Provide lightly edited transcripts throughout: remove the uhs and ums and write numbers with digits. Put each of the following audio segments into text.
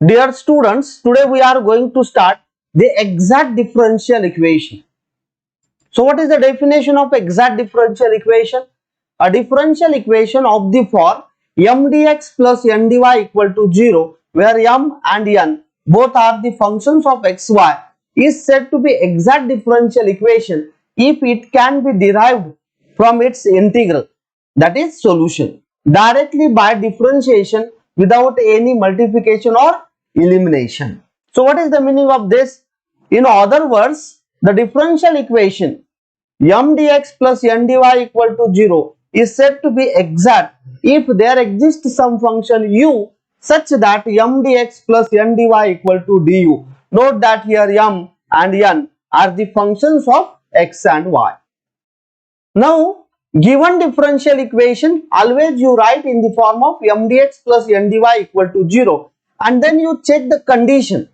Dear students, today we are going to start the exact differential equation. So what is the definition of exact differential equation? A differential equation of the form m dx plus n dy equal to 0, where m and n both are the functions of xy, is said to be exact differential equation if it can be derived from its integral, that is solution, directly by differentiation without any multiplication or elimination. So what is the meaning of this? In other words, the differential equation m dx plus n dy equal to 0 is said to be exact if there exists some function u such that m dx plus n dy equal to du. Note that here m and n are the functions of x and y. Now, given differential equation, always you write in the form of m dx plus n dy equal to 0, and then you check the condition,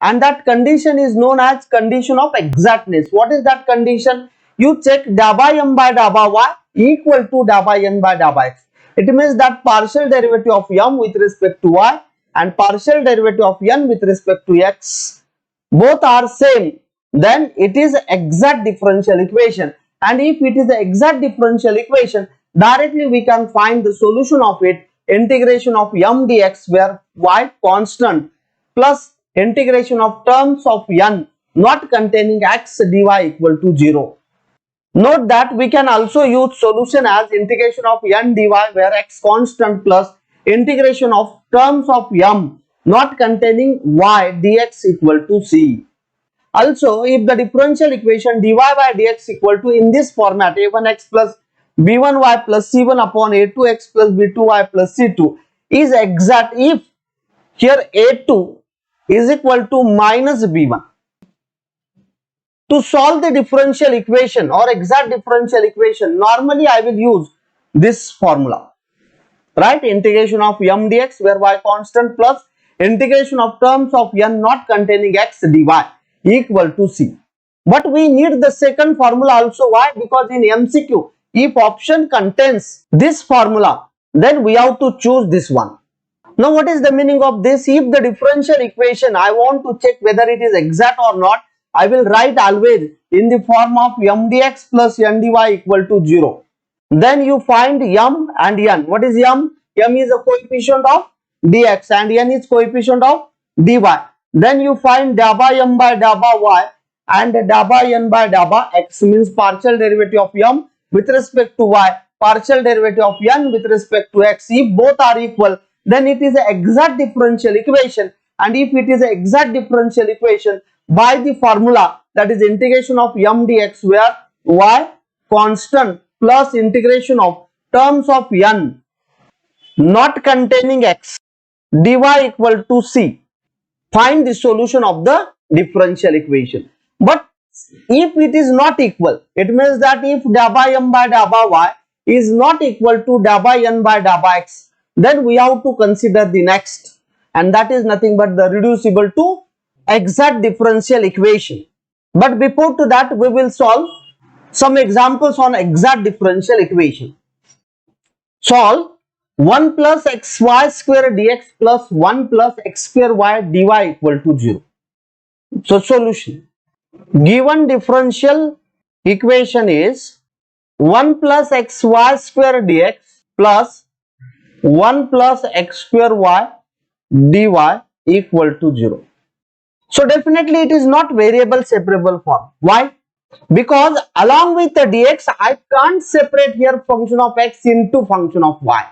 and that condition is known as condition of exactness. What is that condition? You check da by m by da by y equal to da by n by da by x. It means that partial derivative of m with respect to y and partial derivative of n with respect to x both are same, then it is exact differential equation. And if it is the exact differential equation, directly we can find the solution of it, integration of m dx where y constant plus integration of terms of n not containing x dy equal to 0. Note that we can also use solution as integration of n dy where x constant plus integration of terms of m not containing y dx equal to c. Also, if the differential equation dy by dx equal to in this format a1x plus b1y plus c1 upon a2x plus b2y plus c2 is exact if here a2 is equal to minus b1. To solve the differential equation or exact differential equation, normally I will use this formula, right? Integration of m dx where y constant plus integration of terms of n not containing x dy equal to c. But we need the second formula also. Why? Because in MCQ, if option contains this formula, then we have to choose this one. Now what is the meaning of this? If the differential equation I want to check whether it is exact or not, I will write always in the form of m dx plus n dy equal to 0. Then you find m and n. What is m? M is a coefficient of dx and n is coefficient of dy. Then you find da by m by da by y and da by n by da by x, means partial derivative of m with respect to y, partial derivative of n with respect to x. If both are equal, then it is an exact differential equation. And if it is an exact differential equation, by the formula, that is integration of m dx where y constant plus integration of terms of n not containing x dy equal to c, find the solution of the differential equation. But if it is not equal, it means that if da by m by da by y is not equal to da by n by da by x, then we have to consider the next, and that is nothing but the reducible to exact differential equation. But before to that, we will solve some examples on exact differential equation. Solve 1 plus xy square dx plus 1 plus x square y dy equal to 0. So solution. Given differential equation is 1 plus xy square dx plus 1 plus x square y dy equal to 0. So definitely it is not variable separable form. Why? Because along with the dx, I can't separate here function of x into function of y.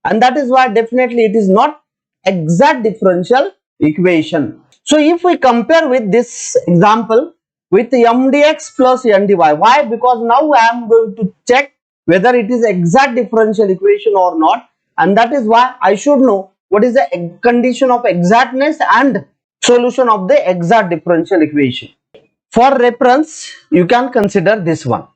And that is why definitely it is not exact differential equation. So if we compare with this example with m dx plus n dy, why? Because now I am going to check whether it is exact differential equation or not, and that is why I should know what is the condition of exactness and solution of the exact differential equation. For reference, you can consider this one.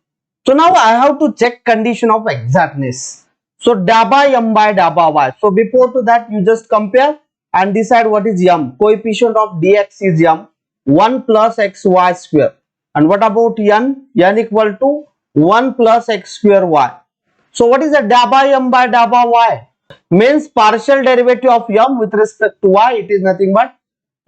So now I have to check condition of exactness. So da by m by da by y. So before to that, you just compare and decide what is m. Coefficient of dx is m, 1 plus xy square. And what about n? N equal to 1 plus x square y. So what is the da by m by da by y? Means partial derivative of m with respect to y, it is nothing but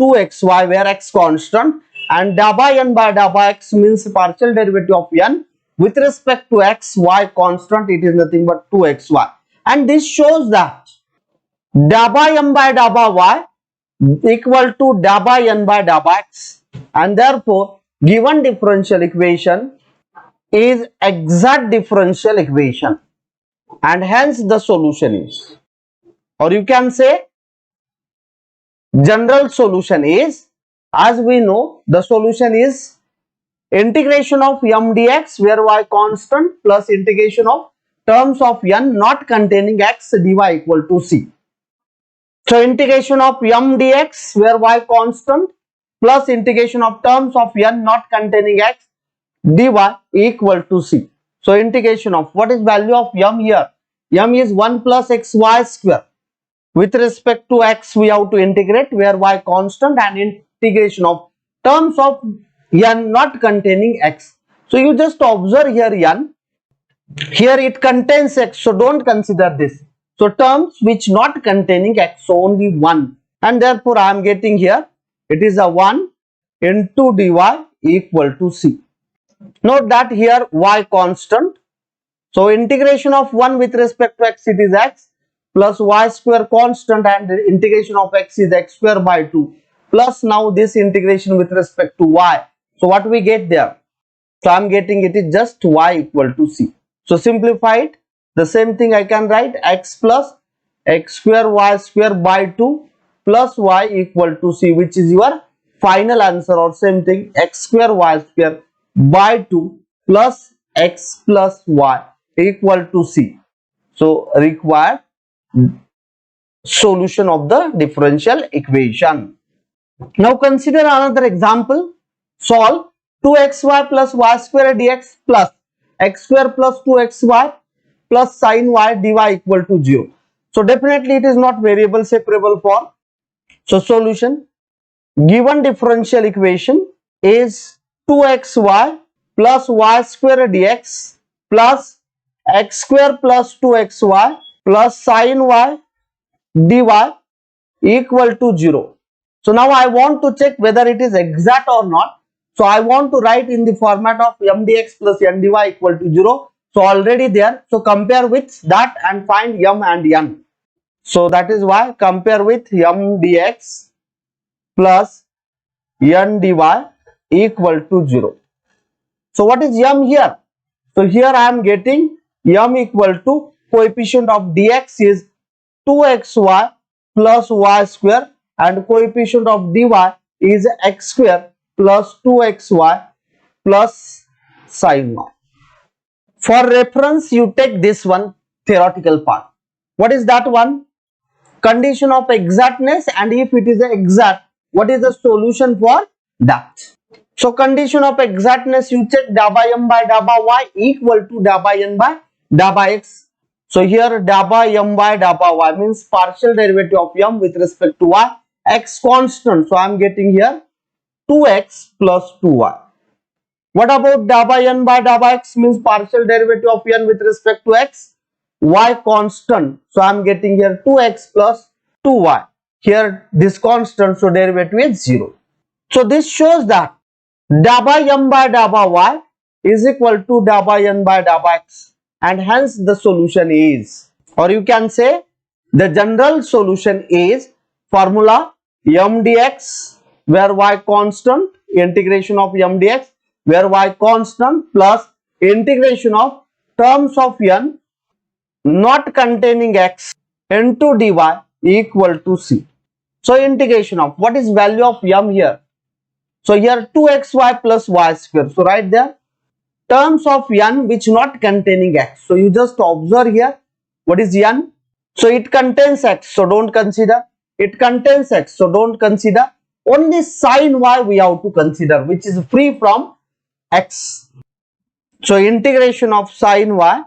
2xy, where x constant, and dabba n by dabba x means partial derivative of n with respect to x, y constant, it is nothing but 2xy. And this shows that dabba m by dabba y equal to dabba n by dabba x, and therefore given differential equation is exact differential equation, and hence the solution is, or you can say general solution is, as we know, the solution is integration of m dx where y constant plus integration of terms of n not containing x dy equal to c. So integration of m dx where y constant plus integration of terms of n not containing x dy equal to c. So integration of, what is value of m here? M is 1 plus xy square. With respect to x we have to integrate where y constant, and integration of terms of n not containing x. So you just observe here n, here it contains x, so don't consider this. So terms which not containing x, so only 1, and therefore I am getting here it is a 1 into dy equal to c. Note that here y constant, so integration of 1 with respect to x, it is x plus y square constant, and the integration of x is x square by 2 plus now this integration with respect to y. So what we get there? So I am getting it is just y equal to c. So simplify it. The same thing I can write x plus x square y square by 2 plus y equal to c, which is your final answer, or same thing x square y square by 2 plus x plus y equal to c. So required solution of the differential equation. Now consider another example. Solve 2xy plus y square dx plus x square plus 2xy plus sin y dy equal to 0. So definitely it is not variable separable form. So solution, given differential equation is 2xy plus y square dx plus x square plus 2xy plus sin y dy equal to 0. So now I want to check whether it is exact or not. So I want to write in the format of m dx plus n dy equal to 0. So already there. So compare with that and find m and n. So that is why compare with m dx plus n dy equal to 0. So what is m here? So here I am getting m equal to coefficient of dx is 2xy plus y square, and coefficient of dy is x square plus 2xy plus sin y. For reference you take this one theoretical part. What is that one? Condition of exactness, and if it is exact, what is the solution for that? So condition of exactness, you check dabba m by dabba y equal to dabba n by dabba x. So here dabba m by dabba y means partial derivative of m with respect to y, x constant. So I am getting here 2x plus 2y. What about dabba n by dabba x means partial derivative of n with respect to x, y constant. So I am getting here 2x plus 2y. Here this constant, so derivative is 0. So this shows that dabba m by dabba y is equal to dabba n by dabba x, and hence the solution is, or you can say the general solution is formula m dx where y constant, integration of m dx where y constant plus integration of terms of n not containing x into dy equal to c. So integration of, what is value of m here? So here 2xy plus y square. So right there terms of n which not containing x. So you just observe here what is n. So it contains x, so don't consider. It contains x, so don't consider. Only sin y we have to consider, which is free from x. So integration of sin y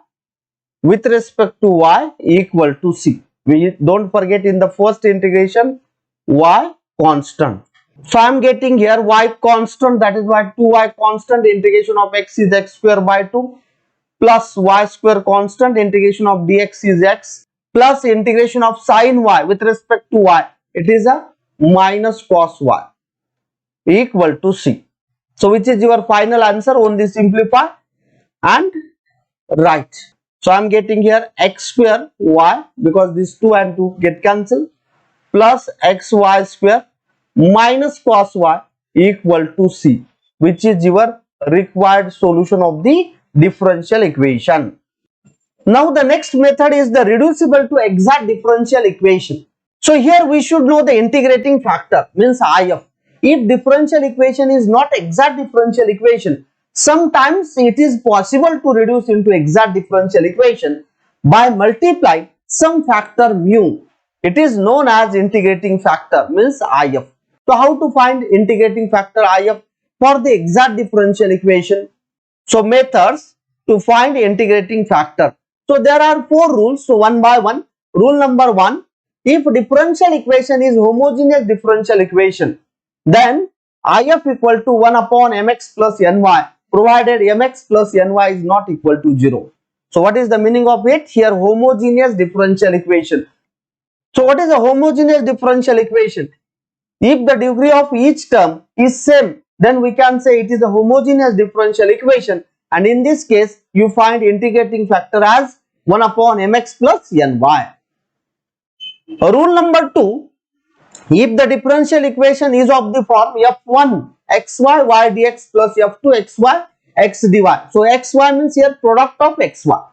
with respect to y equal to c. We don't forget in the first integration y constant. So I am getting here y constant, that is why 2y constant, integration of x is x square by 2 plus y square constant, integration of dx is x plus integration of sin y with respect to y, it is a minus cos y equal to c. So which is your final answer? Only simplify and write. So I am getting here x square y, because these 2 and 2 get cancelled, plus xy square minus cos y equal to c, which is your required solution of the differential equation. Now the next method is the reducible to exact differential equation. So here we should know the integrating factor, means IF. If differential equation is not exact differential equation, sometimes it is possible to reduce into exact differential equation by multiplying some factor mu. It is known as integrating factor, means IF. So how to find integrating factor IF for the exact differential equation? So methods to find integrating factor. So there are 4 rules. So one by one. Rule number 1. If differential equation is homogeneous differential equation, then IF equal to 1 upon mx plus ny, provided mx plus ny is not equal to 0. So what is the meaning of it? Here homogeneous differential equation. So what is a homogeneous differential equation? If the degree of each term is same, then we can say it is a homogeneous differential equation, and in this case you find integrating factor as 1 upon mx plus ny. Rule number 2, if the differential equation is of the form f1 xy y dx plus f2 xy x dy. So xy means here product of xy.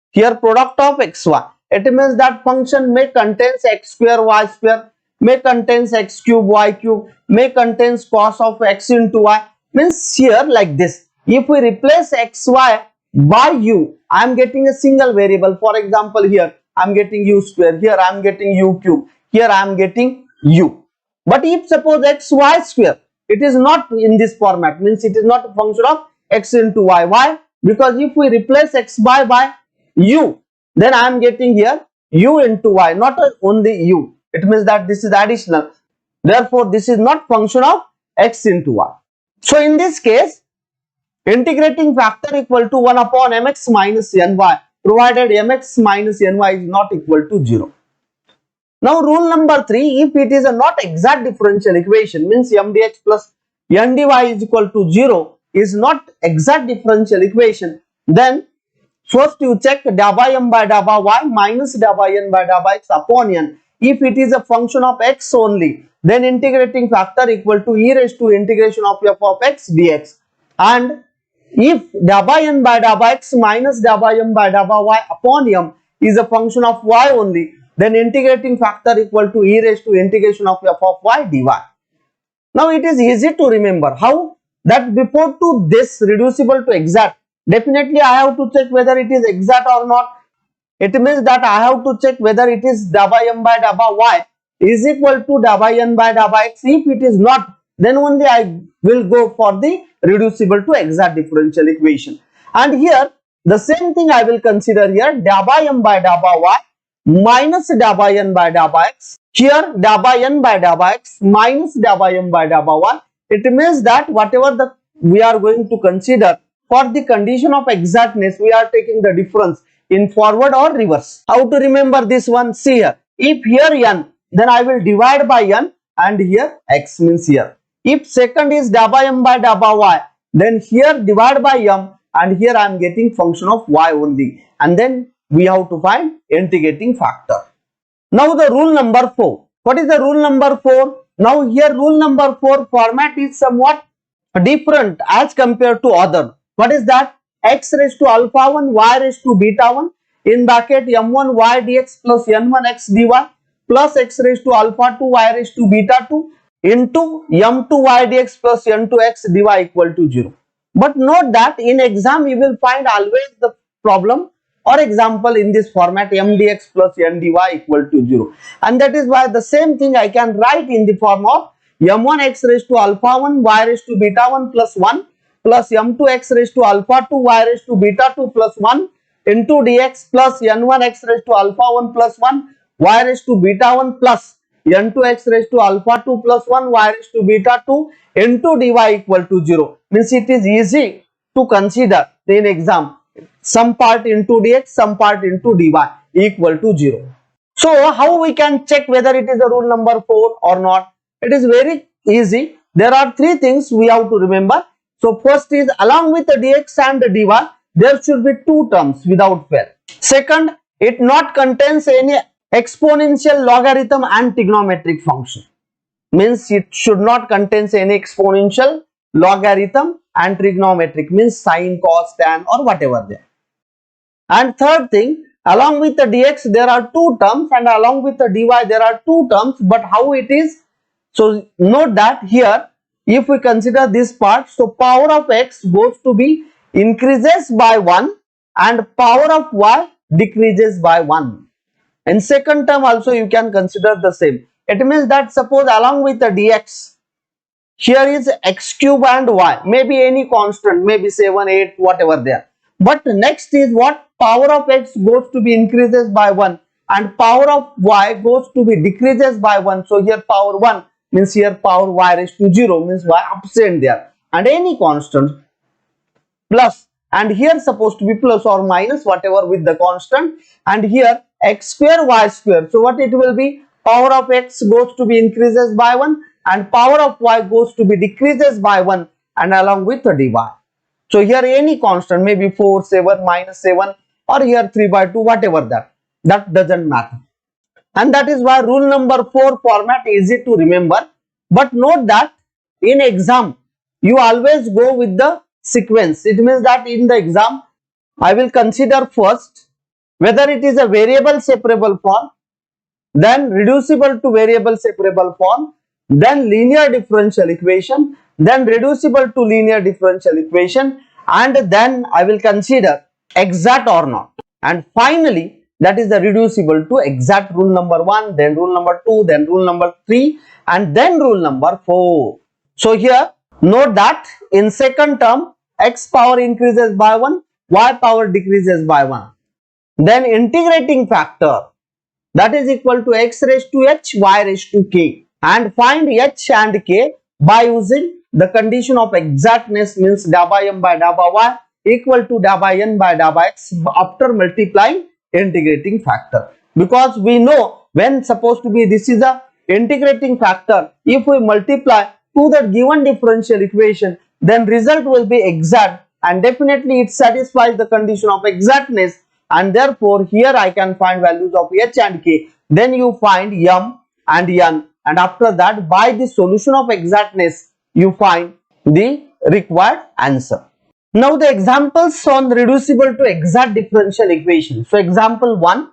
Here product of xy. It means that function may contains x square y square, may contains x cube y cube, may contains cos of x into y. Means here like this. If we replace xy by u, I am getting a single variable. For example, here I am getting u square, here I am getting u cube, here I am getting u. But if suppose xy square, it is not in this format, means it is not a function of x into y. Why? Because if we replace xy by u, then I am getting here u into y, not only u. It means that this is additional. Therefore, this is not function of x into y. So in this case, integrating factor equal to 1 upon mx minus ny, provided mx minus ny is not equal to 0. Now rule number 3, if it is a not exact differential equation, means m dx plus n dy is equal to 0 is not exact differential equation, then first you check da by m by da by y minus da by n by da by x upon n. If it is a function of x only, then integrating factor equal to e raised to integration of f of x dx. And if da by n by da by x minus da by m by da by y upon m is a function of y only, then integrating factor equal to e raised to integration of f of y dy. Now it is easy to remember. How? That before to this reducible to exact, definitely I have to check whether it is exact or not. It means that I have to check whether it is da by m by da by y is equal to da by n by da by x. If it is not, then only I will go for the reducible to exact differential equation. And here the same thing I will consider here, da by m by da by y minus da by n by da by x. Here da by n by da by x minus da by m by da by y. It means that whatever we are going to consider for the condition of exactness, we are taking the difference in forward or reverse. How to remember this one? See here. If here n, then I will divide by n, and here x means here. If second is da by m by da by y, then here divide by m, and here I am getting function of y only. And then we have to find integrating factor. Now the rule number 4. What is the rule number 4? Now here rule number 4 format is somewhat different as compared to other. What is that? X raised to alpha 1 y raised to beta 1 in bracket m1 y dx plus n1 x dy plus x raised to alpha 2 y raised to beta 2 into m2 y dx plus n2 x dy equal to 0. But note that in exam you will find always the problem or example in this format m dx plus n dy equal to 0, and that is why the same thing I can write in the form of m1 x raised to alpha 1 y raised to beta 1 plus 1 plus m2 x raised to alpha 2 y raised to beta 2 plus 1 into dx plus n1 x raised to alpha 1 plus 1 y raised to beta 1 plus n2 x raised to alpha 2 plus 1 y raised to beta 2 into dy equal to 0. Means it is easy to consider in exam some part into dx, some part into dy. equal to 0. So how we can check whether it is a rule number 4 or not? It is very easy. There are three things we have to remember. So first is, along with the dx and the dy, there should be two terms without fail. Second, it not contains any exponential, logarithm and trigonometric function. Means it should not contains any exponential, logarithm and trigonometric, means sine, cos, tan or whatever there. And third thing, along with the dx there are two terms and along with the dy there are two terms, but how it is? So note that here, if we consider this part, so power of x goes to be increases by 1 and power of y decreases by 1. In second term also you can consider the same. It means that suppose along with the dx, here is x cube and y, maybe any constant, maybe 7, 8, whatever there. But next is what? Power of x goes to be increases by 1 and power of y goes to be decreases by 1. So here power 1 means here power y raised to 0 means y absent there, and any constant plus, and here supposed to be plus or minus whatever with the constant, and here x square y square. So what it will be? Power of x goes to be increases by 1 and power of y goes to be decreases by 1 and along with the dy. So here any constant, maybe 4, 7, minus 7 or here 3 by 2, whatever that doesn't matter. And that is why rule number 4 format easy to remember. But note that in exam you always go with the sequence. It means that in the exam I will consider first whether it is a variable separable form, then reducible to variable separable form, then linear differential equation, then reducible to linear differential equation, and then I will consider exact or not, and finally that is the reducible to exact, rule number 1, then rule number 2, then rule number 3 and then rule number 4. So here note that in second term x power increases by 1, y power decreases by 1. Then integrating factor, that is equal to x raised to h, y raised to k, and find h and k by using the condition of exactness, means da by m by da by y equal to da by n by da by x after multiplying integrating factor. Because we know when supposed to be this is a integrating factor, if we multiply to the given differential equation, then result will be exact and definitely it satisfies the condition of exactness, and therefore here I can find values of h and k. Then you find m and n, and after that by the solution of exactness you find the required answer. Now the examples on reducible to exact differential equation. So example 1,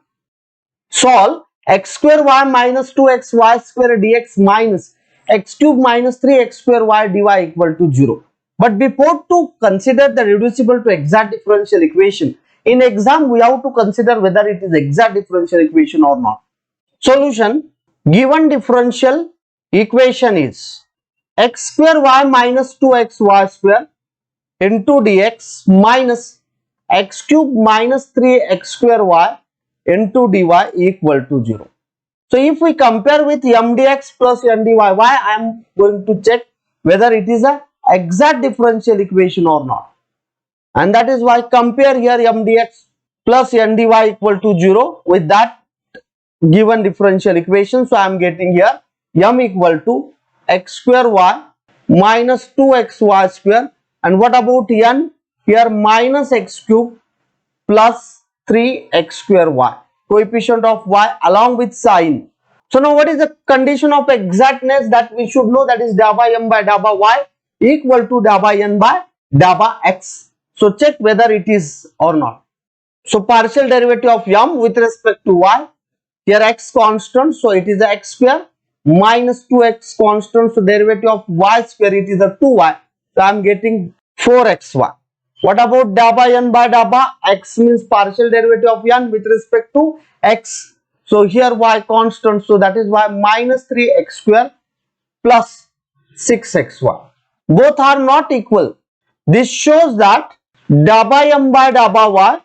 solve x square y minus 2x y square dx minus x cube minus 3x square y dy equal to 0. But before to consider the reducible to exact differential equation, in exam we have to consider whether it is exact differential equation or not. Solution: given differential equation is x square y minus 2x y square into dx minus x cube minus 3x square y into dy equal to 0. So if we compare with m dx plus n dy, why I am going to check whether it is a exact differential equation or not, and that is why compare here m dx plus n dy equal to 0 with that given differential equation. So I am getting here m equal to x square y minus 2xy square, and what about n? Here minus x cube plus 3x square y, coefficient of y along with sign. So now what is the condition of exactness that we should know? That is da by m by da by y equal to da by n by da by x. So check whether it is or not. So partial derivative of m with respect to y, here x constant, so it is a x square, minus 2x constant, so derivative of y square, it is a 2y, so I am getting 4xy. What about da by n by da by x, means partial derivative of n with respect to x, so here y constant, so that is y minus 3x square plus 6xy. Both are not equal. This shows that da by m by da by y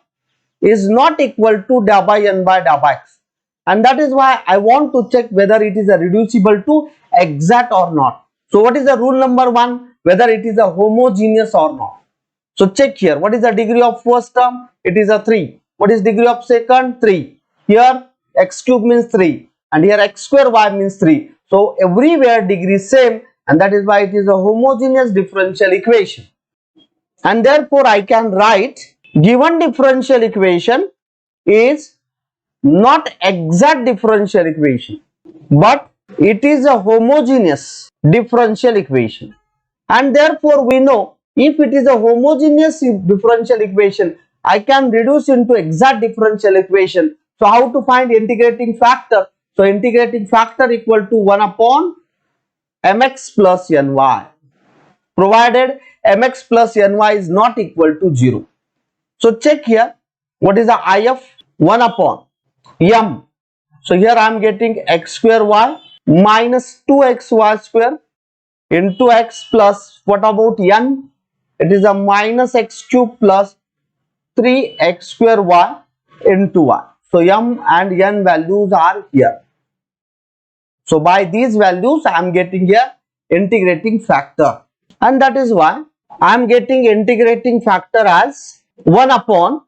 is not equal to da by n by da by x, and that is why I want to check whether it is a reducible to exact or not. So what is the rule number 1? Whether it is a homogeneous or not. So check here, what is the degree of first term? It is a 3. What is degree of second? 3. Here x cube means 3 and here x square y means 3. So everywhere degree same, and that is why it is a homogeneous differential equation. And therefore I can write given differential equation is not exact differential equation, but it is a homogeneous differential equation. And therefore we know if it is a homogeneous differential equation, I can reduce into exact differential equation. So how to find integrating factor? So integrating factor equal to 1 upon mx plus ny, provided mx plus ny is not equal to 0. So check here, what is the IF? 1 upon m. So here I am getting x square y minus 2xy square into x plus, what about n? It is a minus x cube plus 3x square y into y. So m and n values are here. So by these values I am getting here integrating factor, and that is why I am getting integrating factor as 1 upon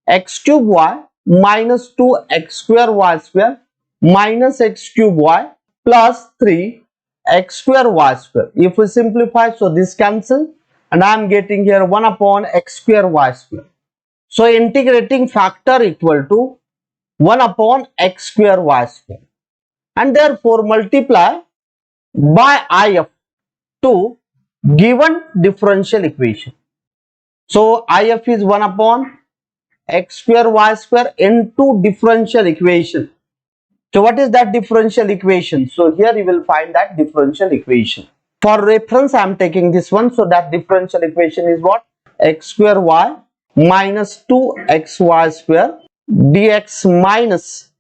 x cube y minus 2x square y square minus x cube y plus 3 x square y square. If we simplify, so this cancel and I am getting here 1 upon x square y square. So integrating factor equal to 1 upon x square y square, and therefore multiply by IF to given differential equation. So IF is 1 upon x square y square into differential equation. So what is that differential equation? So here you will find that differential equation. For reference I am taking this one. So that differential equation is what? X square y minus 2xy square dx minus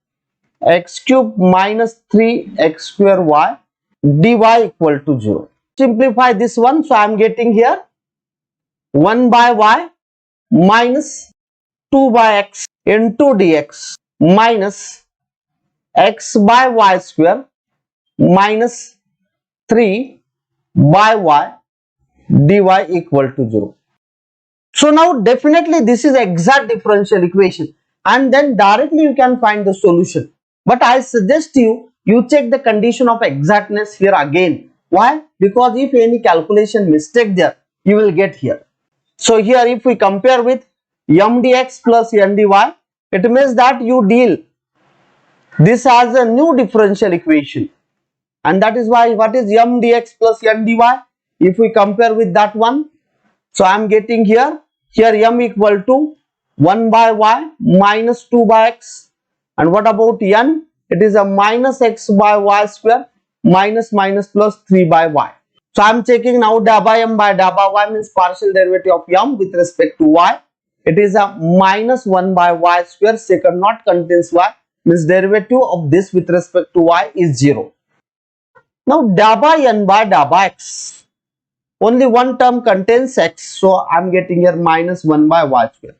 x cube minus 3x square y dy equal to 0. Simplify this one. So I am getting here 1 by y minus 2 by x into dx minus x by y square minus 3 by y dy equal to 0. So now definitely this is exact differential equation, and then directly you can find the solution. But I suggest you check the condition of exactness here again. Why? Because if any calculation mistake there, you will get here. So here if we compare with m dx plus n dy, it means that you deal this as a new differential equation, and that is why what is m dx plus n dy? If we compare with that one, so I am getting here m equal to 1 by y minus 2 by x, and what about n? It is a minus x by y square minus minus plus 3 by y. So I am checking now da by m by da by y means partial derivative of m with respect to y. It is a minus 1 by y square, second not contains y, means derivative of this with respect to y is 0. Now da by n by da by x, only one term contains x, so I am getting here minus 1 by y square.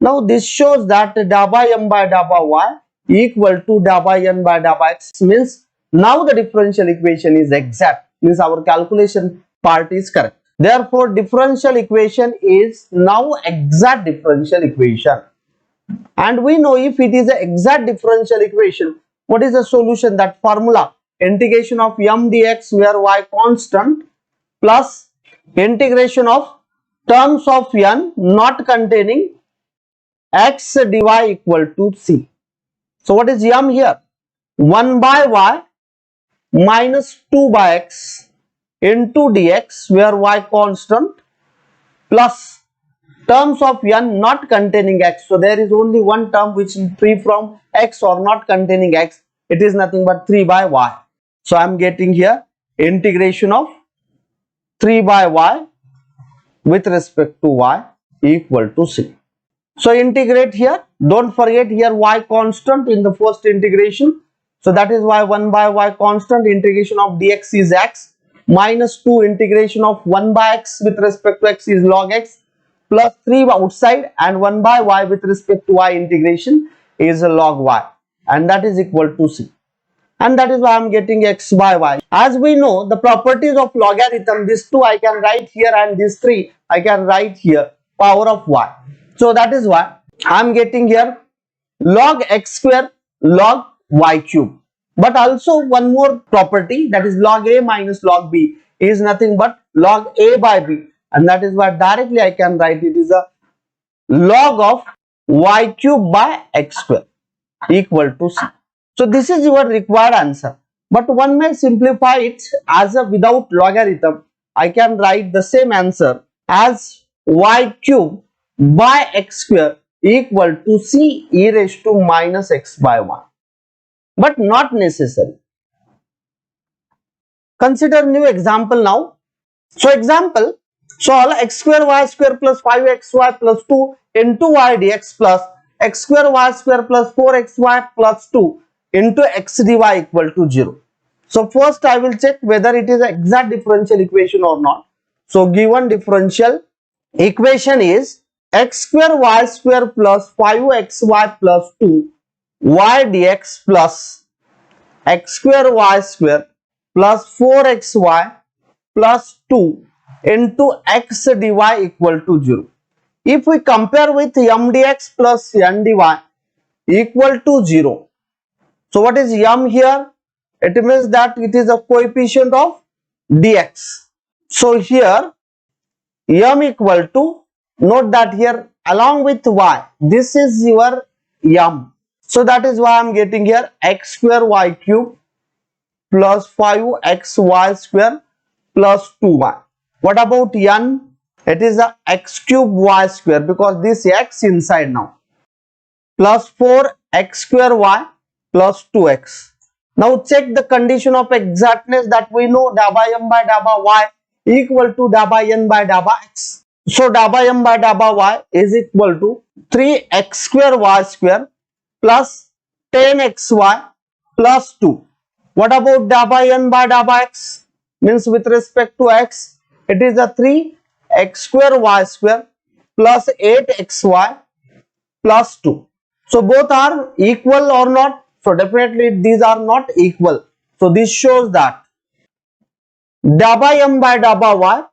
Now this shows that da by m by da by y equal to da by n by da by x, means now the differential equation is exact, means our calculation part is correct. Therefore differential equation is now exact differential equation. And we know if it is an exact differential equation, what is the solution? That formula, integration of m dx where y constant plus integration of terms of n not containing x dy equal to c. So what is m here? 1 by y minus 2 by x into dx where y constant plus terms of n not containing x. So there is only one term which is free from x or not containing x. It is nothing but 3 by y. So I am getting here integration of 3 by y with respect to y equal to c. So integrate here. Don't forget here y constant in the first integration. So that is why 1 by y constant, integration of dx is x, minus 2 integration of 1 by x with respect to x is log x, plus 3 outside, and 1 by y with respect to y integration is log y, and that is equal to c. And that is why I am getting x by y. As we know the properties of logarithm, this 2 I can write here and this 3 I can write here, power of y. So that is why I am getting here log x square log y cube. But also one more property, that is log a minus log b is nothing but log a by b, and that is why directly I can write it is a log of y cube by x square equal to c. So this is your required answer. But one may simplify it as a without logarithm. I can write the same answer as y cube by x square equal to c e raised to minus x by 1. But not necessary. Consider new example now. So example, solve x square y square plus 5xy plus 2 into y dx plus x square y square plus 4xy plus 2 into x dy equal to 0. So first I will check whether it is an exact differential equation or not. So given differential equation is x square y square plus 5xy plus 2 y dx plus x square y square plus 4xy plus 2 into x dy equal to 0. If we compare with m dx plus n dy equal to 0. So what is m here? It means that it is a coefficient of dx. So here m equal to, note that here along with y, this is your m. So that is why I am getting here x square y cube plus 5xy square plus 2y. What about n? It is a x cube y square because this x inside now, plus 4x square y plus 2x. Now check the condition of exactness that we know, da by m by da by y equal to da by n by da by x. So da by m by da by y is equal to 3x square y square plus 10xy plus 2. What about da by n by da by x? Means with respect to x, it is a 3x square y square plus 8xy plus 2. So both are equal or not? So definitely these are not equal. So this shows that da by m by da by y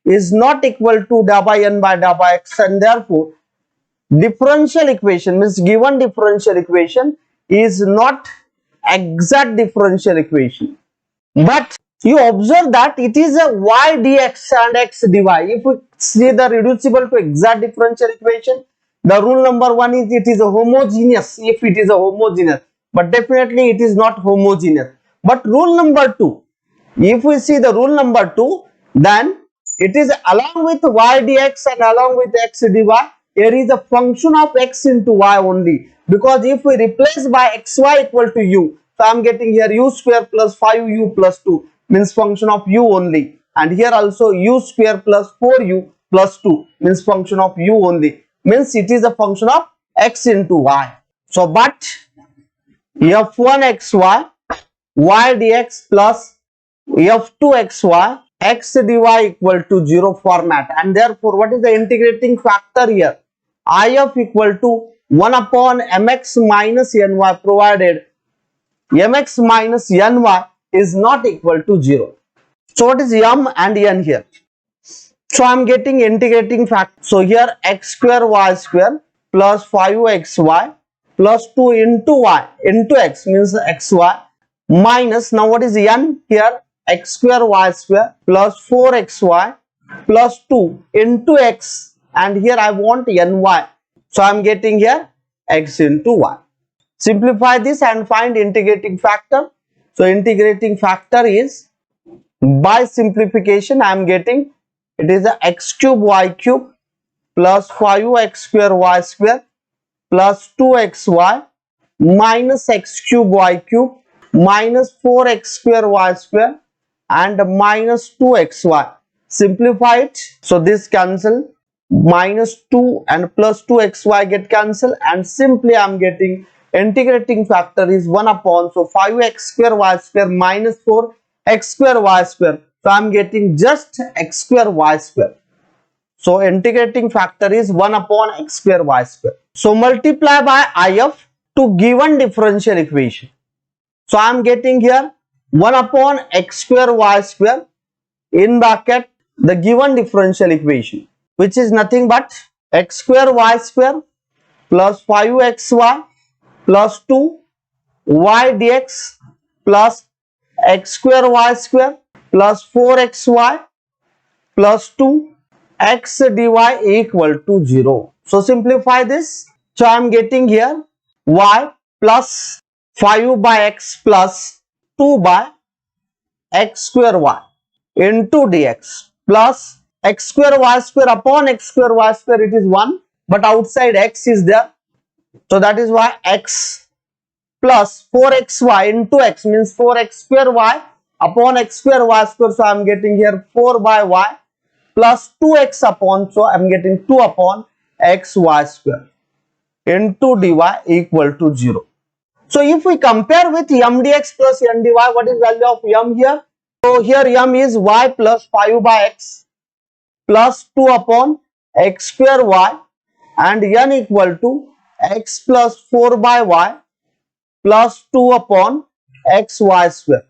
is not equal to da by n by da by x, and therefore differential equation, means given differential equation is not exact differential equation. But you observe that it is a y dx and x dy. If we see the reducible to exact differential equation, the rule number 1 is it is a homogeneous if it is a homogeneous, but definitely it is not homogeneous. But rule number 2, if we see the rule number 2, then it is along with y dx and along with x dy, here is a function of x into y only, because if we replace by xy equal to u, so I am getting here u square plus 5u plus 2 means function of u only, and here also u square plus 4u plus 2 means function of u only, means it is a function of x into y. So but f1xy y dx plus f2xy x dy equal to 0 format, and therefore what is the integrating factor here? If equal to 1 upon mx minus ny, provided mx minus ny is not equal to 0. So what is m and n here? So I am getting integrating factor. So here x square y square plus 5xy plus 2 into y into x means xy minus, now what is n here? X square y square plus 4xy plus 2 into x, and here I want ny. So I am getting here x into y. Simplify this and find integrating factor. So integrating factor is, by simplification I am getting it is a x cube y cube plus 5x square y square plus 2xy minus x cube y cube minus 4x square y square and minus 2xy. Simplify it. So this cancel, minus 2 and plus 2xy get cancelled, and simply I am getting integrating factor is 1 upon, so 5x square y square minus 4x square y square. So I am getting just x square y square. So integrating factor is 1 upon x square y square. So multiply by if to given differential equation. So I am getting here 1 upon x square y square in bracket the given differential equation, which is nothing but x square y square plus 5xy plus 2 y dx plus x square y square plus 4xy plus 2 x dy equal to 0. So simplify this. So I am getting here y plus 5 by x plus 2 by x square y into dx plus x square y square upon x square y square, it is 1, but outside x is there, so that is why x plus 4xy into x means 4x square y upon x square y square, so I am getting here 4 by y plus 2x upon, so I am getting 2 upon x y square into dy equal to 0. So if we compare with m dx plus n dy, what is value of m here? So here m is y plus 5 by x plus 2 upon x square y and n equal to x plus 4 by y plus 2 upon xy square,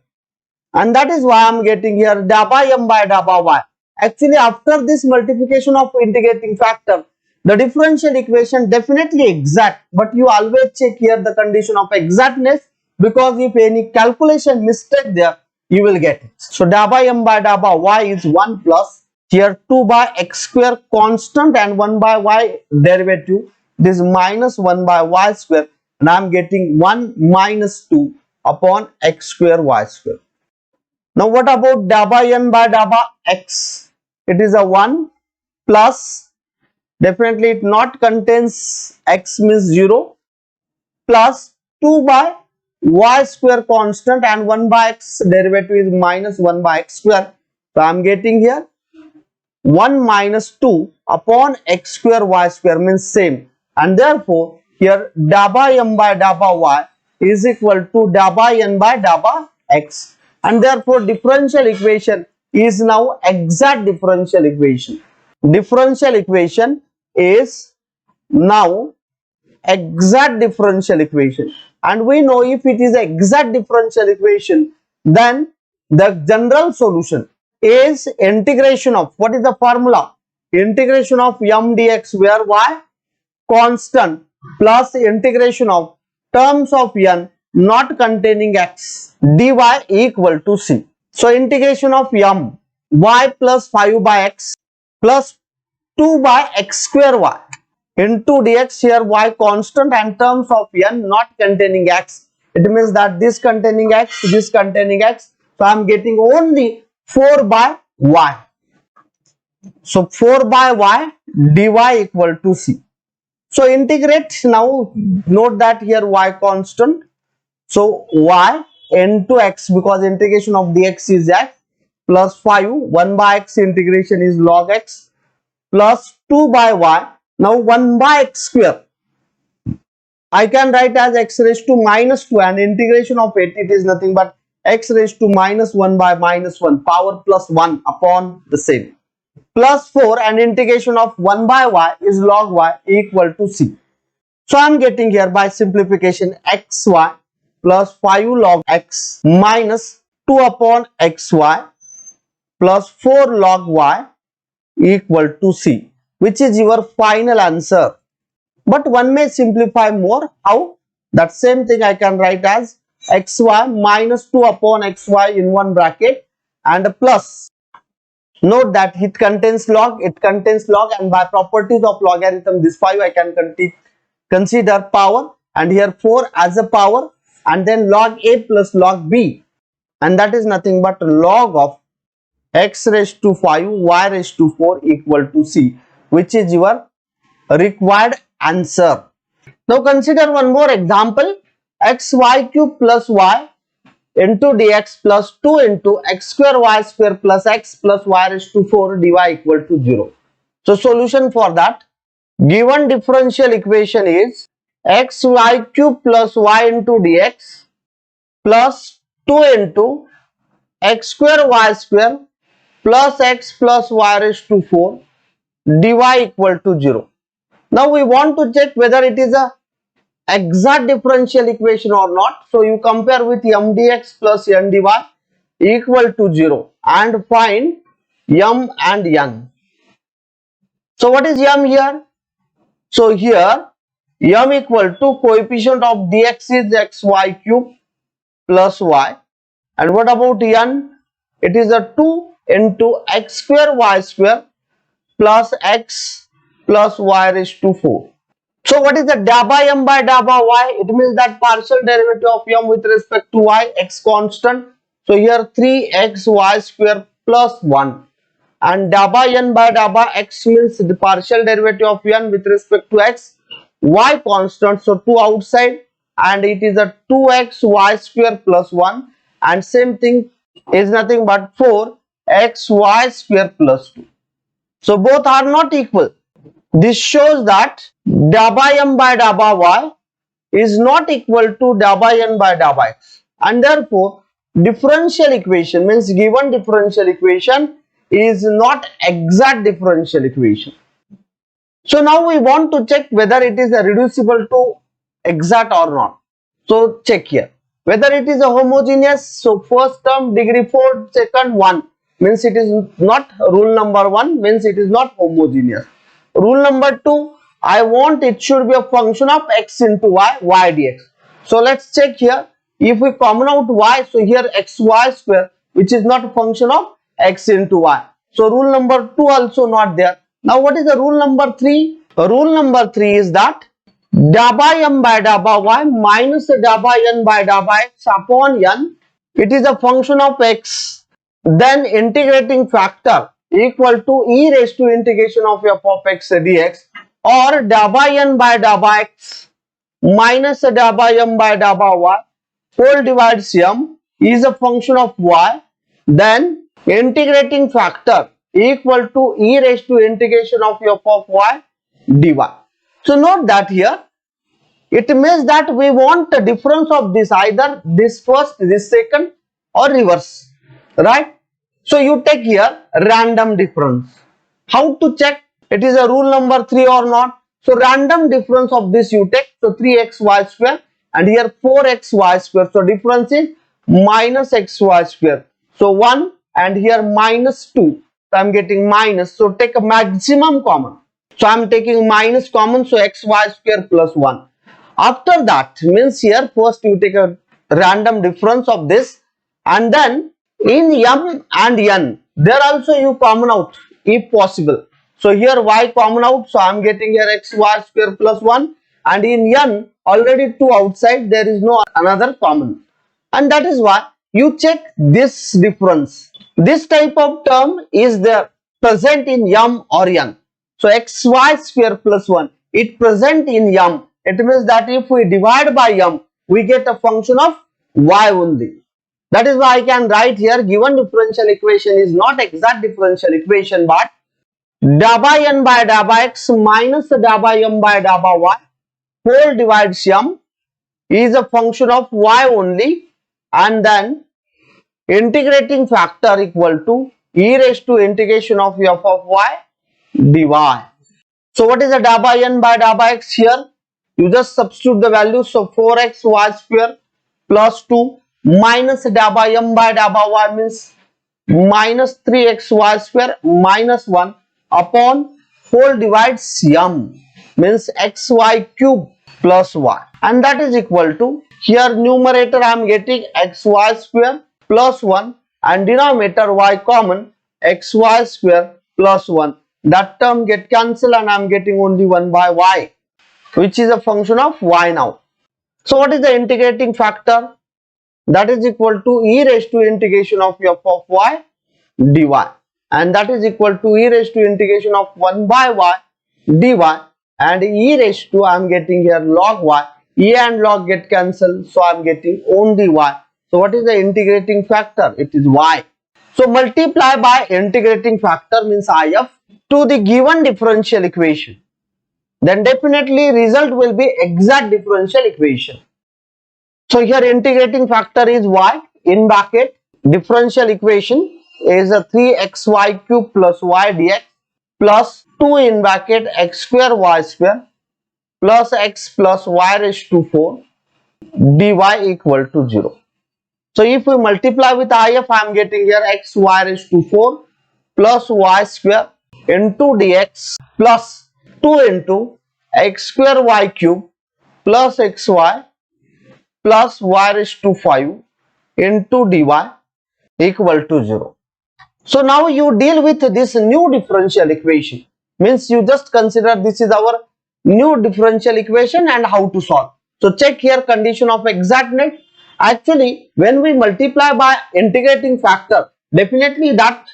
and that is why I am getting here dabba m by dabba y. Actually, after this multiplication of integrating factor, the differential equation definitely exact, but you always check here the condition of exactness, because if any calculation mistake there, you will get it. So dabba m by dabba y is 1 plus here 2 by x square constant and 1 by y derivative, this minus 1 by y square, and I am getting 1 minus 2 upon x square y square. Now what about dabba n by dabba x? It is a 1 plus, definitely it not contains x means 0, plus 2 by y square constant and 1 by x derivative is minus 1 by x square. So I am getting here 1 minus 2 upon x square y square means same, and therefore here dabba m by dabba y is equal to dabba n by dabba x, and therefore differential equation is now exact differential equation. Differential equation is now exact differential equation, and we know if it is exact differential equation, then the general solution is integration of, what is the formula? Integration of m dx, where y constant, plus integration of terms of n not containing x dy equal to c. So integration of m y plus 5 by x plus 2 by x square y into dx, here y constant and terms of n not containing x, it means that this containing x, this containing x, so I am getting only 4 by y. So 4 by y dy equal to c. So integrate now, note that here y constant, so y into x, because integration of dx is x, plus 5, 1 by x integration is log x, plus 2 by y, now 1 by x square, I can write as x raised to minus 2, and integration of it is nothing but x raised to minus 1 by minus 1 power plus 1 upon the same, plus 4, and integration of 1 by y is log y equal to c. So I am getting here by simplification xy plus 5 log x minus 2 upon xy plus 4 log y equal to c, which is your final answer. But one may simplify more. How? That same thing I can write as xy minus 2 upon xy in one bracket and plus. Note that it contains log, and by properties of logarithm, this 5 I can consider power, and here 4 as a power, and then log a plus log b, and that is nothing but log of x raised to 5 y raised to 4 equal to c, which is your required answer. Now consider one more example. Xy cube plus y into dx plus 2 into x square y square plus x plus y raised to 4 dy equal to 0. So solution for that, given differential equation is xy cube plus y into dx plus 2 into x square y square plus x plus y raised to 4 dy equal to 0. Now we want to check whether it is a exact differential equation or not. So you compare with m dx plus n dy equal to 0 and find m and n. So what is m here? So here m equal to coefficient of dx is xy cube plus y, and what about n? It is a 2 into x square y square plus x plus y raised to 4. So what is the da by m by da by y? It means that partial derivative of m with respect to y, x constant. So here 3xy square plus 1, and da by n by da by x means the partial derivative of n with respect to x, y constant, so 2 outside, and it is a 2xy square plus 1, and same thing is nothing but 4xy square plus 2. So both are not equal. This shows that da by m by da by y is not equal to da by n by da by x, and therefore differential equation means given differential equation is not exact differential equation. So now we want to check whether it is a reducible to exact or not. So check here whether it is a homogeneous. So first term degree 4, second 1 means it is not, rule number 1 means it is not homogeneous. Rule number 2, I want it should be a function of x into y, y dx. So let's check here. If we common out y, so here xy square, which is not a function of x into y. So rule number 2 also not there. Now what is the rule number 3? Rule number 3 is that da by m by da by y minus da by n by da by x upon n, it is a function of x, then integrating factor equal to e raised to integration of f of x dx, or da by n by da by x minus da by m by da by y whole divides m is a function of y, then integrating factor equal to e raised to integration of f of y dy. So note that here it means that we want the difference of this, either this first, this second, or reverse, right? So you take here random difference. How to check it is a rule number 3 or not? So random difference of this you take, so 3xy square, and here 4xy square, so difference is minus xy square, so 1, and here minus 2, so I am getting minus, so take a maximum common, so I am taking minus common, so xy square plus 1. After that means here first you take a random difference of this, and then in m and n there also you common out if possible. So here y common out, so I am getting here xy square plus 1, and in n already 2 outside, there is no another common, and that is why you check this difference. This type of term is there present in m or n. So xy square plus 1, it present in m. It means that if we divide by m, we get a function of y only. That is why I can write here given differential equation is not exact differential equation, but da by n by da by x minus da by m by da by y whole divides m is a function of y only, and then integrating factor equal to e raised to integration of f of y dy. So what is the da by n by da by x here? You just substitute the values, so 4xy square plus 2 minus da by m by da by y means minus 3xy square minus 1 upon whole divides m means xy cube plus y, and that is equal to, here numerator I am getting xy square plus 1, and denominator y common xy square plus 1. That term get cancelled and I am getting only 1 by y, which is a function of y now. So what is the integrating factor? That is equal to e raised to integration of f of y dy, and that is equal to e raised to integration of 1 by y dy, and e raised to I am getting here log y, e and log get cancelled, so I am getting only y. So what is the integrating factor? It is y. So multiply by integrating factor means if to the given differential equation, then definitely result will be exact differential equation. So here integrating factor is y in bracket, differential equation is a 3xy cube plus y dx plus 2 in bracket x square y square plus x plus y raised to 4 dy equal to 0. So if we multiply with if, I am getting here x y raised to 4 plus y square into dx plus 2 into x square y cube plus xy plus y raised to 5 into dy equal to 0. So now you deal with this new differential equation. Means you just consider this is our new differential equation and how to solve. So check here condition of exactness. Actually, when we multiply by integrating factor, definitely that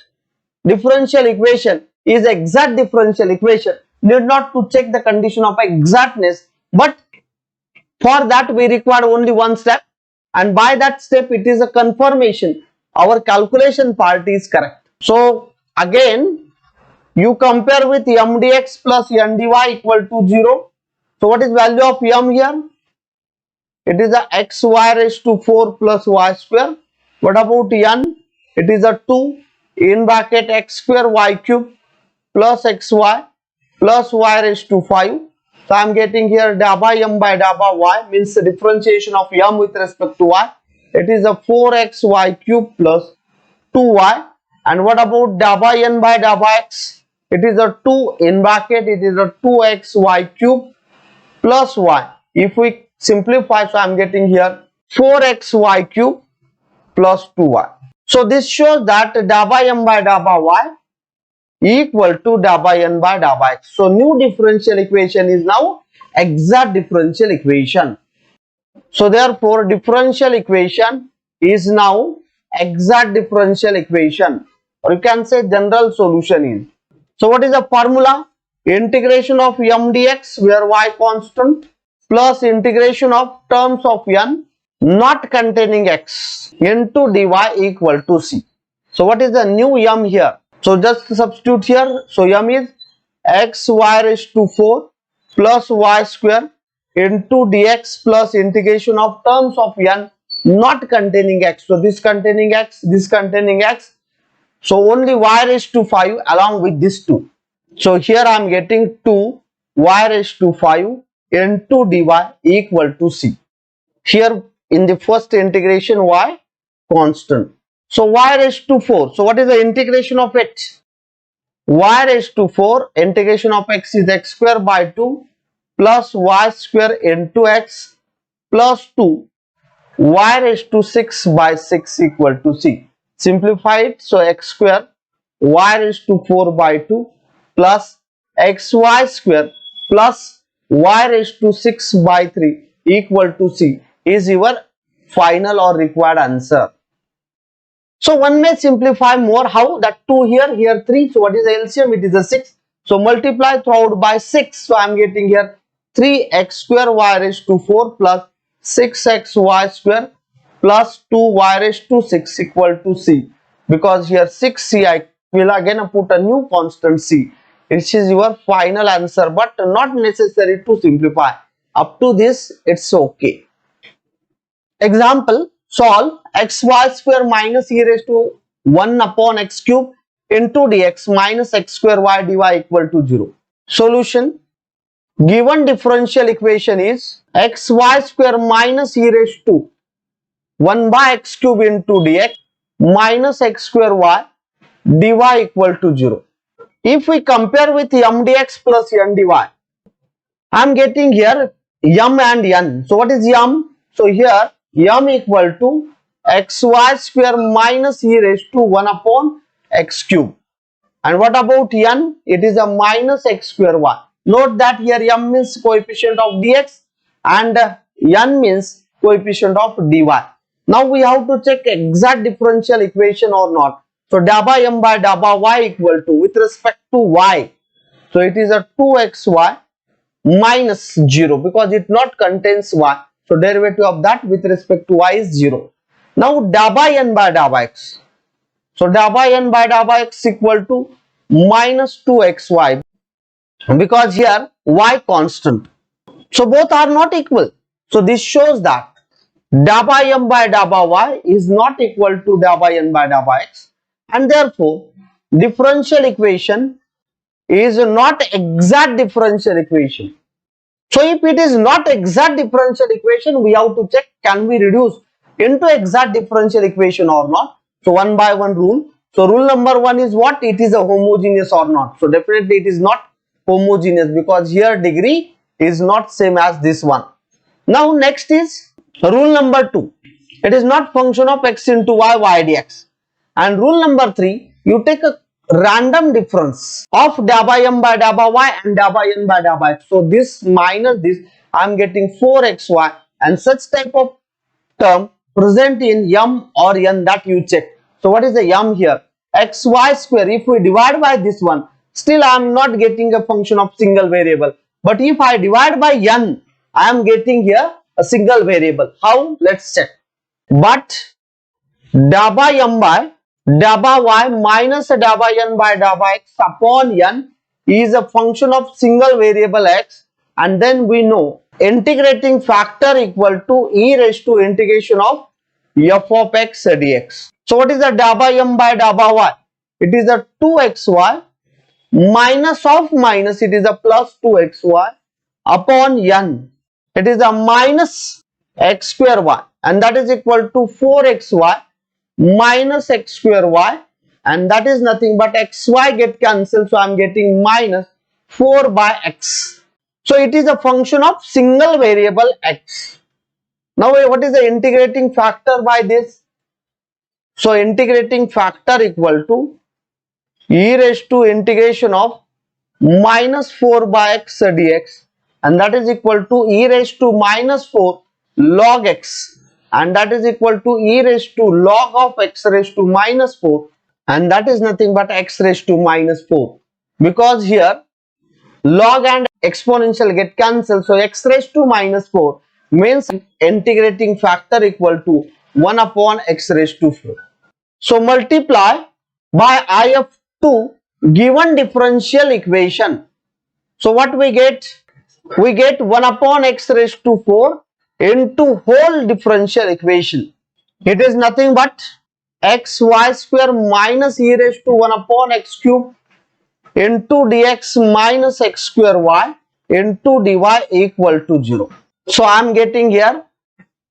differential equation is exact differential equation. Need not to check the condition of exactness, but for that we require only one step, and by that step it is a confirmation our calculation part is correct. So again you compare with m dx plus n dy equal to 0. So what is value of m here? It is a xy raised to 4 plus y square. What about n? It is a 2 in bracket x square y cube plus xy plus y raised to 5. So I am getting here da by m by da by y, means the differentiation of m with respect to y. It is a 4xy cube plus 2y. And what about da by n by da by x? It is a 2 in bracket, it is a 2xy cube plus y. If we simplify, so I am getting here 4xy cube plus 2y. So this shows that da by m by da by y equal to da by n by da by x. So new differential equation is now exact differential equation. So therefore differential equation is now exact differential equation, or you can say general solution is. So what is the formula? Integration of m dx where y constant plus integration of terms of n not containing x into dy equal to c. So what is the new m here? So just substitute here. So m is x y raised to 4 plus y square into dx plus integration of terms of n not containing x. So this containing x, this containing x. So only y raised to 5 along with this 2. So here I am getting 2 y raised to 5 into dy equal to c. Here in the first integration y constant. So y raised to 4. So what is the integration of x? Y raised to 4, integration of x is x square by 2 plus y square into x plus 2 y raised to 6 by 6 equal to c. Simplify it. So x square y raised to 4 by 2 plus xy square plus y raised to 6 by 3 equal to c is your final or required answer. So one may simplify more. How? That 2 here, here 3. So what is the LCM? It is a 6. So multiply throughout by 6. So I am getting here 3x square y raised to 4 plus 6xy square plus 2y raised to 6 equal to c. Because here 6c, I will again put a new constant c. It is your final answer, but not necessary to simplify. Up to this, it's okay. Example, solve xy square minus e raised to 1 upon x cube into dx minus x square y dy equal to 0. Solution. Given differential equation is xy square minus e raised to 1 by x cube into dx minus x square y dy equal to 0. If we compare with m dx plus n dy, I am getting here m and n. So what is m? So here m equal to xy square minus e raised to 1 upon x cube. And what about n? It is a minus x square y. Note that here m means coefficient of dx and n means coefficient of dy. Now we have to check exact differential equation or not. So da by m by da by y equal to, with respect to y, so it is a 2xy minus 0 because it not contains y. So derivative of that with respect to y is 0. Now da by n by da by x. So da by n by da by x equal to minus 2xy because here y constant. So both are not equal. So this shows that da by m by da by y is not equal to da by n by da by x, and therefore differential equation is not exact differential equation. So if it is not exact differential equation, we have to check can we reduce into exact differential equation or not. So one by one rule. So rule number 1 is what? It is a homogeneous or not. So definitely it is not homogeneous because here degree is not same as this one. Now next is rule number 2. It is not function of x into y, y dx. And rule number 3, you take a random difference of da by m by da by y and da by n by da by x. So this minus this, I am getting 4xy, and such type of term present in m or n, that you check. So what is the m here? Xy square. If we divide by this one, still I am not getting a function of single variable. But if I divide by n, I am getting here a single variable. How? Let's check. But da by m by da by y minus da by n by da by x upon n is a function of single variable x, and then we know integrating factor equal to e raised to integration of f of x dx. So what is the da by m by da by y? It is a 2xy minus of minus, it is a plus 2xy upon n. It is a minus x square y, and that is equal to 4xy minus x square y, and that is nothing but xy get cancelled, so I am getting minus 4 by x. So it is a function of single variable x. Now what is the integrating factor by this? So integrating factor equal to e raised to integration of minus 4 by x dx, and that is equal to e raised to minus 4 log x, and that is equal to e raised to log of x raised to minus 4, and that is nothing but x raised to minus 4, because here log and exponential get cancelled, so x raised to minus 4 means integrating factor equal to 1 upon x raised to 4. So multiply by I of 2 given differential equation. So what we get? We get 1 upon x raised to 4 into whole differential equation. It is nothing but xy square minus e raised to 1 upon x cube into dx minus x square y into dy equal to 0. So I am getting here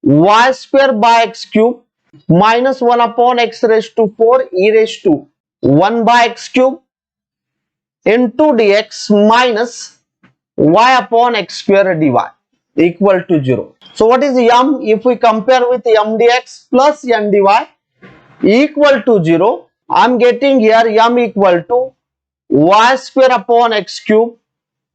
y square by x cube minus 1 upon x raised to 4 e raised to 1 by x cube into dx minus y upon x square dy equal to 0. So what is m? If we compare with m dx plus n dy equal to 0, I am getting here m equal to y square upon x cube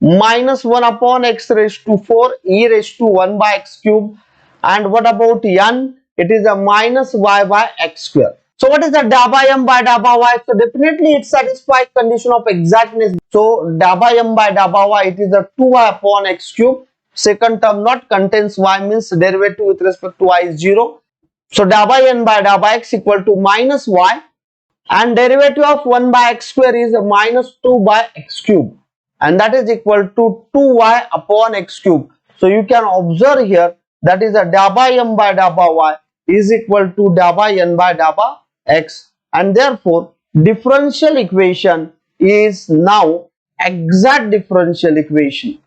minus 1 upon x raised to 4 e raised to 1 by x cube, and what about n? It is a minus y by x square. So what is the da by m by da by y? So definitely it satisfies condition of exactness. So da by m by da by y, it is a 2y upon x cube. Second term not contains y, means derivative with respect to y is 0. So da by n by da by x equal to minus y, and derivative of 1 by x square is a minus 2 by x cube, and that is equal to 2y upon x cube. So you can observe here, that is a da by m by da by y is equal to da by n by da by x, and therefore differential equation is now exact differential equation.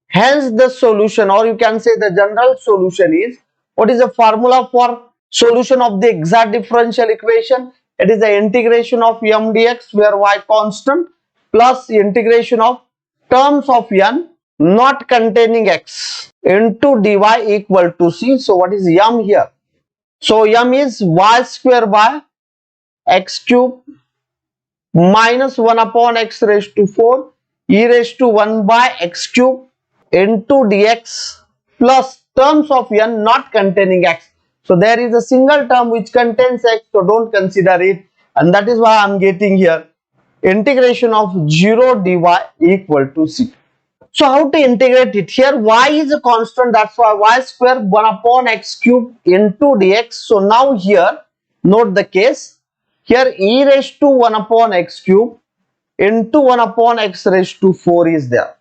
Hence the solution, or you can say the general solution is, what is the formula for solution of the exact differential equation? It is the integration of m dx where y constant plus integration of terms of n not containing x into dy equal to c. So what is m here? So m is y square by x cube minus 1 upon x raised to 4 e raised to 1 by x cube into dx plus terms of n not containing x. So there is a single term which contains x, so don't consider it, and that is why I am getting here integration of 0 dy equal to c. So how to integrate it? Here y is a constant, that's why y square 1 upon x cube into dx. So now here note the case, here e raised to 1 upon x cube into 1 upon x raised to 4 is there,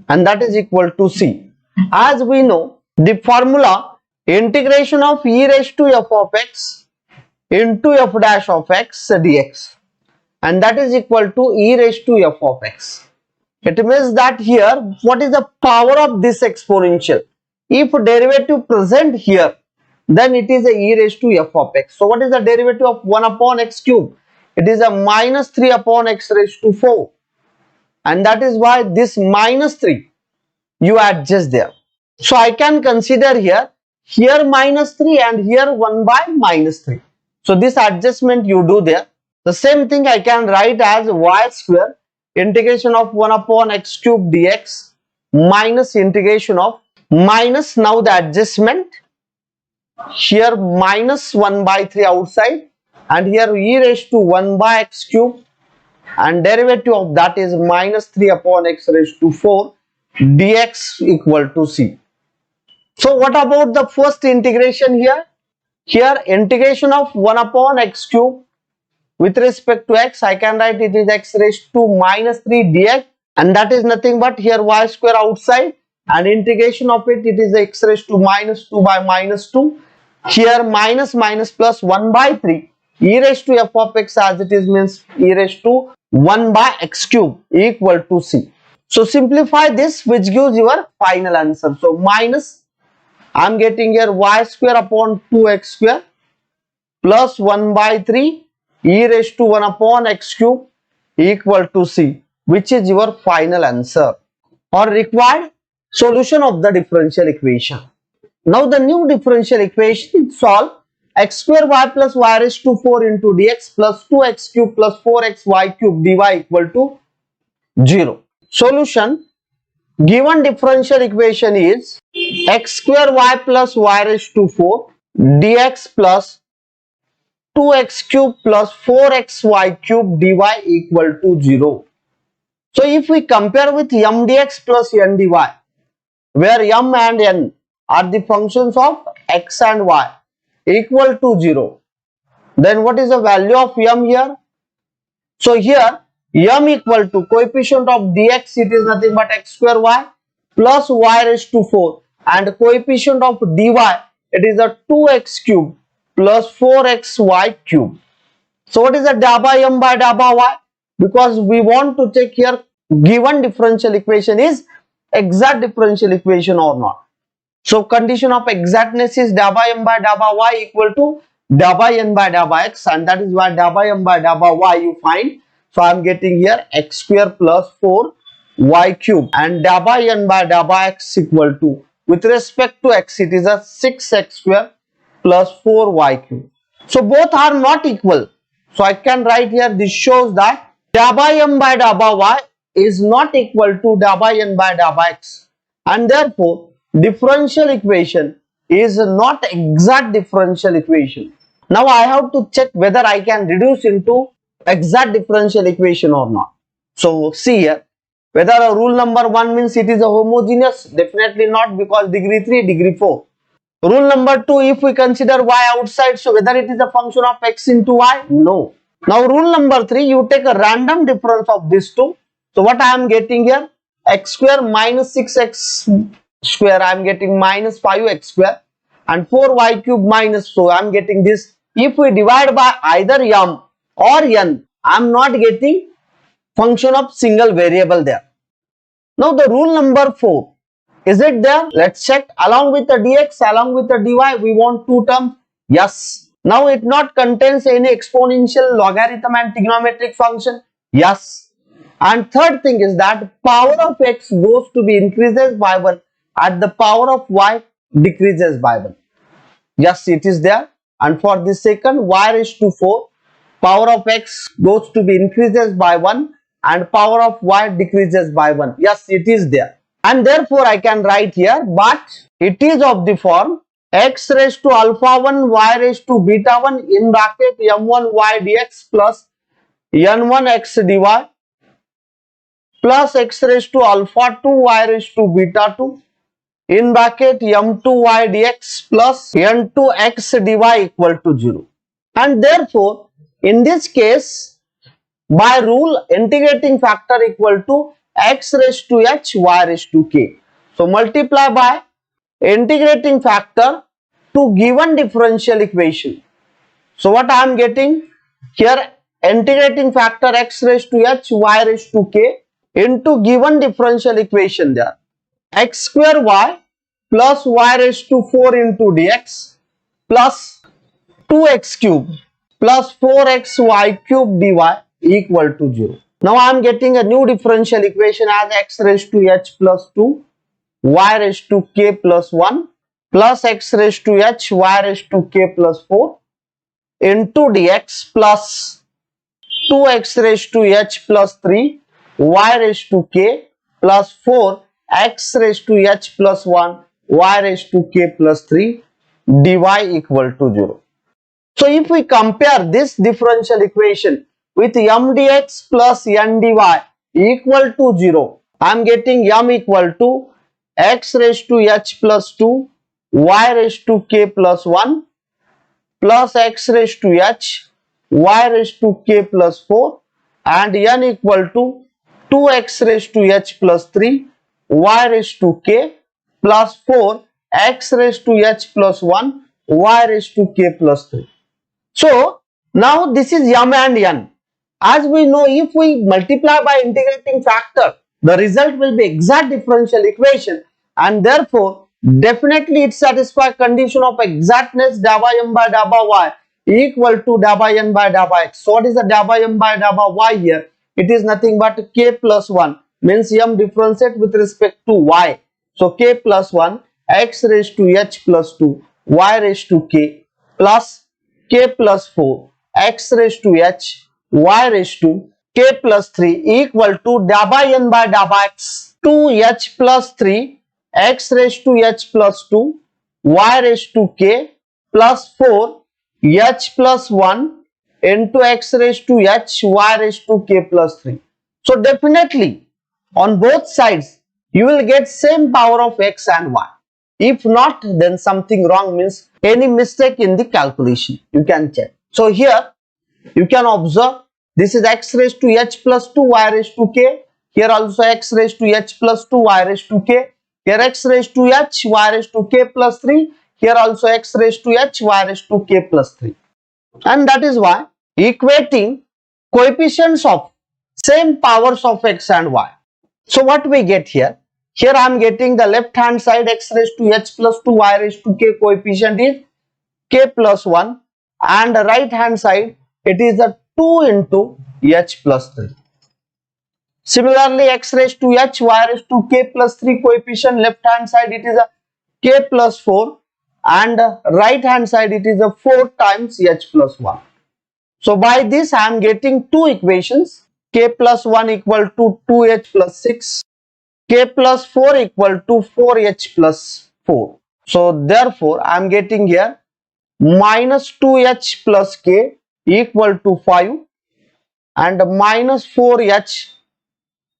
and that is equal to c. As we know the formula, integration of e raised to f of x into f dash of x dx, and that is equal to e raised to f of x. It means that here what is the power of this exponential? If derivative present here, then it is a e raised to f of x. So what is the derivative of 1 upon x cube? It is a minus 3 upon x raised to 4, and that is why this minus 3 you adjust there. So I can consider here minus 3 and here 1 by minus 3. So this adjustment you do there. The same thing I can write as y square integration of 1 upon x cube dx minus integration of minus, now the adjustment here minus 1 by 3 outside and here e raised to 1 by x cube and derivative of that is minus 3 upon x raised to 4 dx equal to c. So what about the first integration here? Here integration of 1 upon x cube with respect to x, I can write it is x raised to minus 3 dx and that is nothing but here y square outside and integration of it is x raised to minus 2 by minus 2. Here minus minus plus 1 by 3 e raised to f of x as it is means e raised to 1 by x cube equal to c. So simplify this which gives your final answer. So minus, I am getting here y square upon 2x square plus 1 by 3 e raised to 1 upon x cube equal to c, which is your final answer or required solution of the differential equation. Now the new differential equation solve x square y plus y raised to 4 into dx plus 2x cube plus 4xy cube dy equal to 0. Solution: given differential equation is x square y plus y raised to 4 dx plus 2x cube plus 4xy cube dy equal to 0. So if we compare with m dx plus n dy, where m and n are the functions of x and y equal to 0, then what is the value of m here? So here m equal to coefficient of dx, it is nothing but x square y plus y raised to 4 and coefficient of dy, it is a 2x cube plus 4xy cube. So what is the da by m by da by y? Because we want to check here given differential equation is exact differential equation or not. So condition of exactness is da by m by da by y equal to da by n by da by x, and that is why da by m by da by y you find. So I am getting here x square plus 4 y cube and da by n by da by x equal to, with respect to x it is a 6x square plus 4y cube. So both are not equal. So I can write here, this shows that da by m by da by y is not equal to da by n by da by x, and therefore differential equation is not exact differential equation. Now I have to check whether I can reduce into exact differential equation or not. So see here, whether a rule number 1 means it is a homogeneous, definitely not, because degree 3, degree 4. Rule number 2, if we consider y outside, so whether it is a function of x into y? No. Now rule number 3, you take a random difference of these two. So what I am getting here, x square minus 6x square, I am getting minus 5x square and 4y cube minus, so I am getting this. If we divide by either m or n, I am not getting function of single variable there. Now the rule number 4, is it there? Let's check. Along with the dx, along with the dy, we want two terms. Yes. Now it not contains any exponential, logarithm and trigonometric function. Yes. And third thing is that power of x goes to be increases by 1 and the power of y decreases by 1. Yes, it is there. And for the second, y raised to 4, power of x goes to be increases by 1 and power of y decreases by 1. Yes, it is there. And therefore I can write here, but it is of the form x raised to alpha 1 y raised to beta 1 in bracket m1 y dx plus n1 x dy plus x raised to alpha 2 y raised to beta 2 in bracket m2 y dx plus n2 x dy equal to 0. And therefore in this case, by rule, integrating factor equal to x raised to h y raised to k. So multiply by integrating factor to given differential equation. So what I am getting here, integrating factor x raised to h y raised to k into given differential equation there, x square y plus y raised to 4 into dx plus 2x cube plus 4xy cube dy equal to 0. Now I am getting a new differential equation as x raised to h plus 2 y raised to k plus 1 plus x raised to h y raised to k plus 4 into dx plus 2x raised to h plus 3 y raised to k plus 4 x raised to h plus 1 y raised to k plus 3 dy equal to 0. So if we compare this differential equation with m dx plus n dy equal to 0, I am getting m equal to x raised to h plus 2 y raised to k plus 1 plus x raised to h y raised to k plus 4 and n equal to 2x raised to h plus 3 y raised to k plus 4 x raised to h plus 1 y raised to k plus 3. So now this is m and n. As we know, if we multiply by integrating factor, the result will be exact differential equation, and therefore definitely it satisfies condition of exactness del by m by del by y equal to del by n by del by x. So what is the del by m by del by y here? It is nothing but k plus 1, means m differentiate with respect to y. So k plus 1 x raised to h plus 2 y raised to k plus k plus 4 x raised to h y raised to k plus 3 equal to del by n by del by x 2h plus 3 x raised to h plus 2 y raised to k plus 4 h plus 1 into x raised to h y raised to k plus 3. So definitely on both sides you will get same power of x and y. If not, then something wrong, means any mistake in the calculation, you can check. So here you can observe this is x raised to h plus 2 y raised to k. Here also x raised to h plus 2 y raised to k. Here x raised to h y raised to k plus 3. Here also x raised to h y raised to k plus 3. And that is why equating coefficients of same powers of x and y. So what we get here? Here I am getting the left hand side x raised to h plus 2 y raised to k coefficient is k plus 1, and the right hand side it is the 2 into h plus 3. Similarly, x raised to h y raised to k plus 3 coefficient, left hand side it is a k plus 4 and right hand side it is a 4 times h plus 1. So by this I am getting two equations, k plus 1 equal to 2h plus 6, k plus 4 equal to 4h plus 4. So therefore I am getting here minus 2h plus k equal to 5 and minus 4h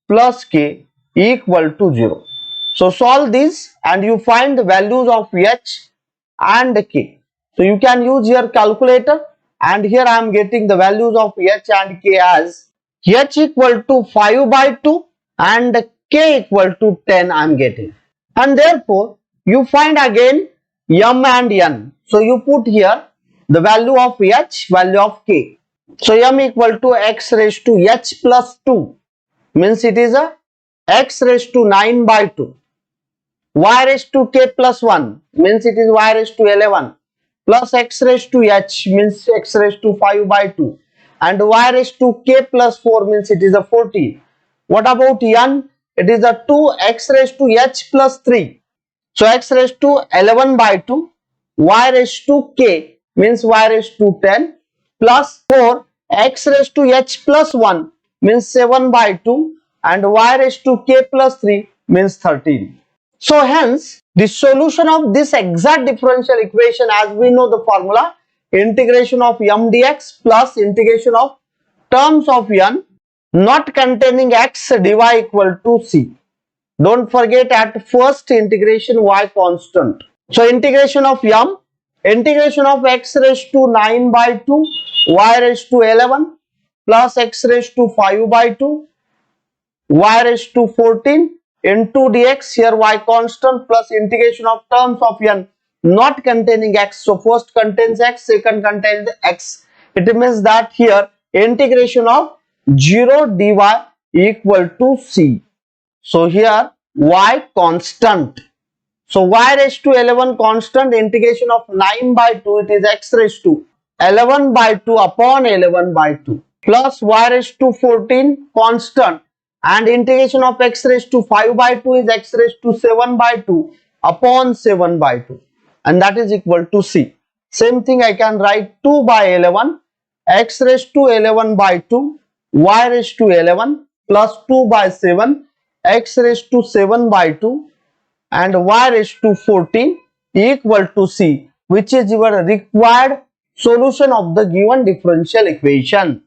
plus k equal to 0. So solve this and you find the values of h and k. So you can use your calculator, and here I am getting the values of h and k as h equal to 5 by 2 and k equal to 10 I am getting. And therefore you find again m and n. So you put here the value of h, value of k. So m equal to x raised to h plus 2, means it is a x raised to 9 by 2. Y raised to k plus 1, means it is y raised to 11, plus x raised to h, means x raised to 5 by 2, and y raised to k plus 4, means it is a 14. What about n? It is a 2 x raised to h plus 3. So x raised to 11 by 2, y raised to k, means y raised to 10, plus 4 x raised to h plus 1, means 7 by 2, and y raised to k plus 3, means 13. So hence the solution of this exact differential equation, as we know the formula, integration of m dx plus integration of terms of n not containing x dy equal to c. Don't forget at first integration y constant. So integration of m, integration of x raised to 9 by 2 y raised to 11 plus x raised to 5 by 2 y raised to 14 into dx, here y constant, plus integration of terms of n not containing x. So first contains x, second contains x. It means that here integration of 0 dy equal to c. So here y constant. So y raised to 11 constant, integration of 9 by 2, it is x raised to 11 by 2 upon 11 by 2, plus y raised to 14 constant, and integration of x raised to 5 by 2 is x raised to 7 by 2 upon 7 by 2, and that is equal to c. Same thing I can write 2 by 11 x raised to 11 by 2 y raised to 11 plus 2 by 7 x raised to 7 by 2 and y raised to 14 equal to c, which is your required solution of the given differential equation.